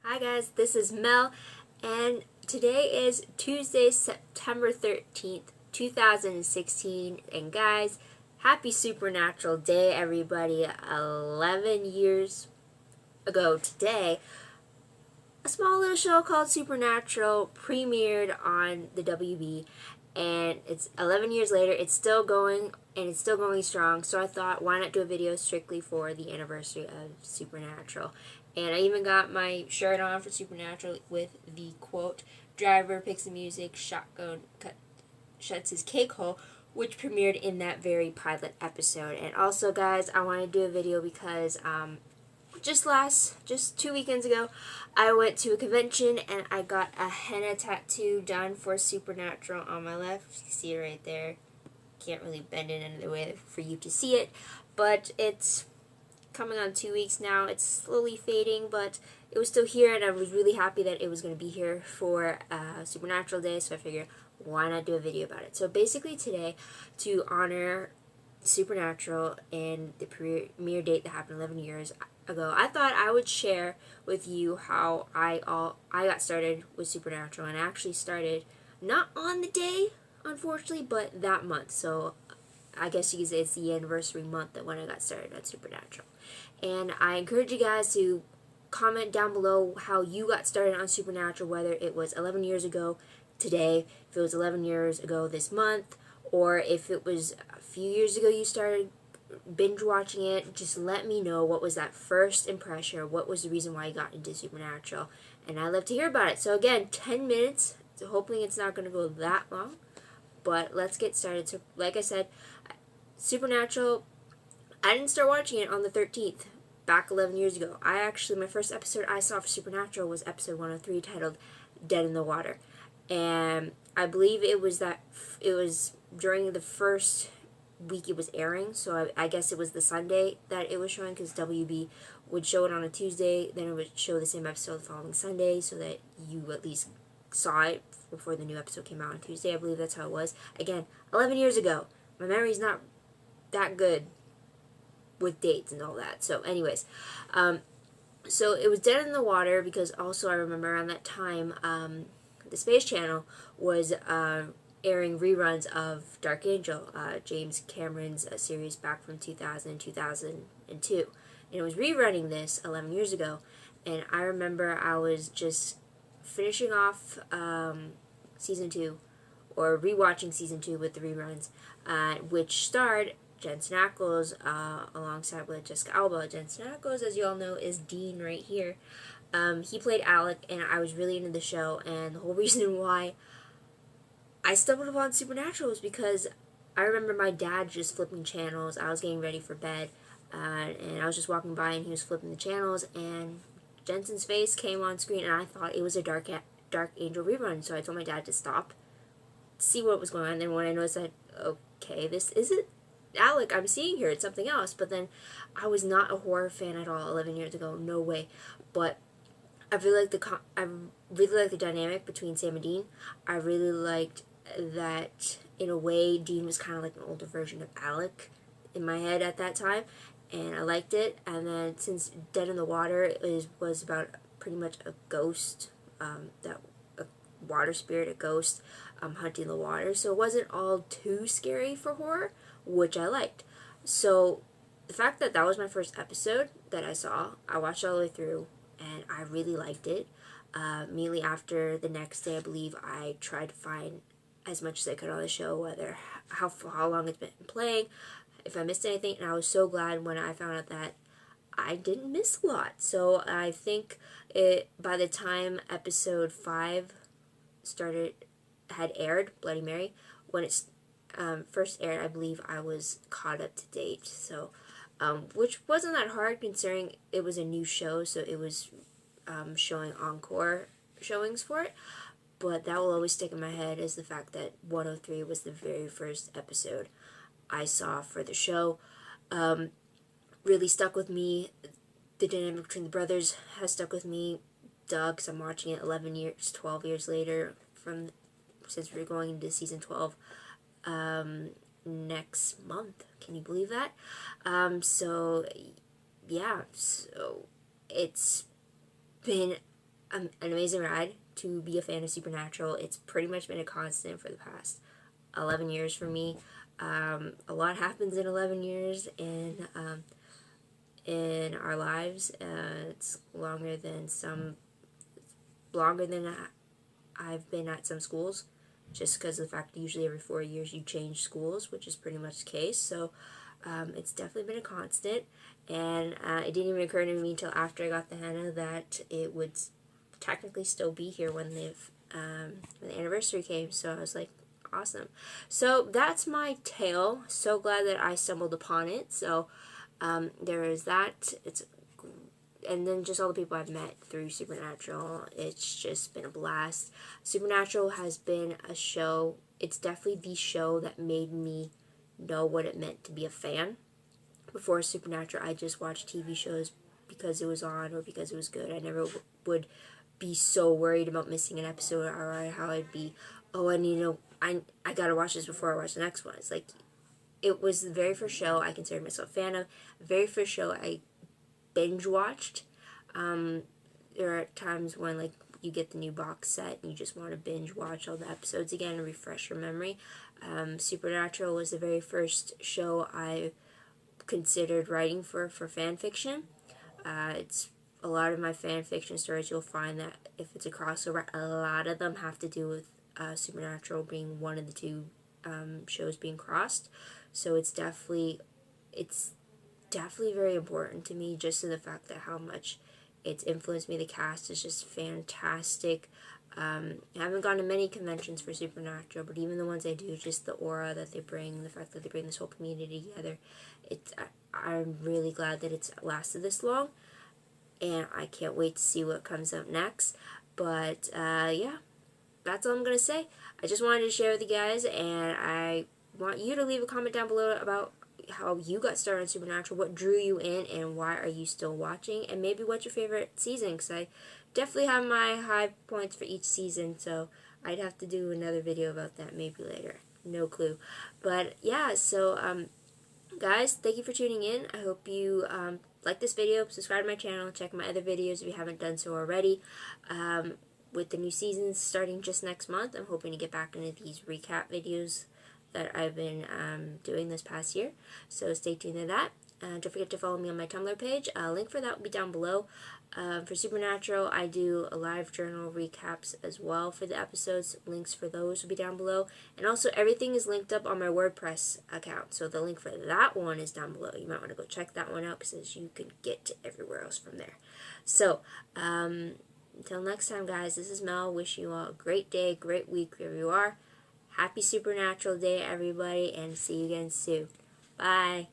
Hi guys, this is Mel, and today is Tuesday, September 13th, 2016, and guys, happy Supernatural Day, everybody. 11 years ago today, a small little show called Supernatural premiered on the WB, and it's 11 years later, it's still going, and it's still going strong, so I thought, why not do a video strictly for the anniversary of Supernatural. And I even got my shirt on for Supernatural with the quote, "Driver picks the music, shotgun shuts his cake hole," which premiered in that very pilot episode. And also, guys, I want to do a video because just 2 weekends ago, I went to a convention and I got a henna tattoo done for Supernatural on my left. You can see it right there. Can't really bend it in the way for you to see it, but it's coming on 2 weeks now. It's slowly fading, but it was still here, and I was really happy that it was going to be here for Supernatural Day, so I figured, why not do a video about it? So basically today, to honor Supernatural and the premiere date that happened 11 years ago, I thought I would share with you how I got started with Supernatural, and I actually started not on the day, unfortunately, but that month. So I guess you could say it's the anniversary month that when I got started on Supernatural. And I encourage you guys to comment down below how you got started on Supernatural, whether it was 11 years ago today, if it was 11 years ago this month, or if it was a few years ago you started binge watching it. Just let me know what was that first impression, or what was the reason why you got into Supernatural. And I'd love to hear about it. So again, 10 minutes, so hoping it's not going to go that long. But let's get started. So like I said, Supernatural, I didn't start watching it on the 13th, back 11 years ago. My first episode I saw for Supernatural was episode 103, titled Dead in the Water. And I believe it was during the first week it was airing, so I guess it was the Sunday that it was showing, because WB would show it on a Tuesday, then it would show the same episode the following Sunday, so that you at least saw it before the new episode came out on Tuesday. I believe that's how it was. Again, 11 years ago. My memory's not that good with dates and all that. So anyways, so it was Dead in the Water because also I remember around that time the Space Channel was airing reruns of Dark Angel, James Cameron's series back from 2000, 2002. And it was rerunning this 11 years ago. And I remember I was just finishing off season 2, or rewatching season 2 with the reruns, which starred Jensen Ackles alongside with Jessica Alba. Jensen Ackles, as you all know, is Dean right here. He played Alec, and I was really into the show, and the whole reason why I stumbled upon Supernatural was because I remember my dad just flipping channels. I was getting ready for bed, and I was just walking by, and he was flipping the channels, and Jensen's face came on screen, and I thought it was a Dark Angel rerun, so I told my dad to stop, see what was going on, and then when I noticed that, okay, this isn't Alec I'm seeing here, it's something else. But then I was not a horror fan at all 11 years ago, no way. But I really liked the dynamic between Sam and Dean. I really liked that, in a way, Dean was kind of like an older version of Alec in my head at that time, and I liked it. And then since Dead in the Water was about pretty much a ghost, a water spirit, a ghost hunting the water, so it wasn't all too scary for horror, which I liked. So the fact that that was my first episode that I saw, I watched all the way through, and I really liked it. Immediately after, the next day, I believe, I tried to find as much as I could on the show, whether how long it's been playing, if I missed anything, and I was so glad when I found out that I didn't miss a lot. So I think by the time episode 5 had aired, Bloody Mary, when it's first aired, I believe I was caught up to date. So, which wasn't that hard considering it was a new show, so it was showing encore showings for it. But that will always stick in my head is the fact that 103 was the very first episode I saw for the show. Really stuck with me. The dynamic between the brothers has stuck with me. Doug, because I'm watching it 12 years later since we're going into season 12 next month. Can you believe that? So yeah, so it's been an amazing ride to be a fan of Supernatural. It's pretty much been a constant for the past 11 years for me. A lot happens in 11 years in our lives. It's longer than I've been at some schools, just because of the fact that usually every 4 years you change schools, which is pretty much the case. So it's definitely been a constant, and it didn't even occur to me until after I got the henna that it would technically still be here when the anniversary came. So I was like, awesome. So that's my tale. So glad that I stumbled upon it. So there is that. And then just all the people I've met through Supernatural. It's just been a blast. Supernatural has been a show. It's definitely the show that made me know what it meant to be a fan. Before Supernatural, I just watched TV shows because it was on or because it was good. I never would be so worried about missing an episode, or how I'd be, oh, I gotta watch this before I watch the next one. It's like, it was the very first show I considered myself a fan of. The very first show I binge watched. There are times when, like, you get the new box set and you just want to binge watch all the episodes again and refresh your memory. Supernatural was the very first show I considered writing for fan fiction. It's a lot of my fan fiction stories, you'll find that if it's a crossover, a lot of them have to do with Supernatural being one of the two shows being crossed. So it's definitely very important to me, just in the fact that how much it's influenced me. The cast is just fantastic. I haven't gone to many conventions for Supernatural, but even the ones I do, just the aura that they bring, the fact that they bring this whole community together, I'm really glad that it's lasted this long, and I can't wait to see what comes up next. But yeah, that's all I'm going to say. I just wanted to share with you guys, and I want you to leave a comment down below about how you got started on Supernatural, what drew you in, and why are you still watching, and maybe what's your favorite season, because I definitely have my high points for each season, so I'd have to do another video about that maybe later. No clue. But yeah, so guys, thank you for tuning in. I hope you like this video, subscribe to my channel, check my other videos if you haven't done so already. With the new seasons starting just next month, I'm hoping to get back into these recap videos that I've been doing this past year. So stay tuned to that. Don't forget to follow me on my Tumblr page. Link for that will be down below. For Supernatural, I do a live journal recaps as well for the episodes. Links for those will be down below. And also, everything is linked up on my WordPress account. So the link for that one is down below. You might want to go check that one out, because you can get to everywhere else from there. So, until next time, guys, this is Mel. Wish you all a great day, great week, wherever you are. Happy Supernatural Day, everybody, and see you again soon. Bye.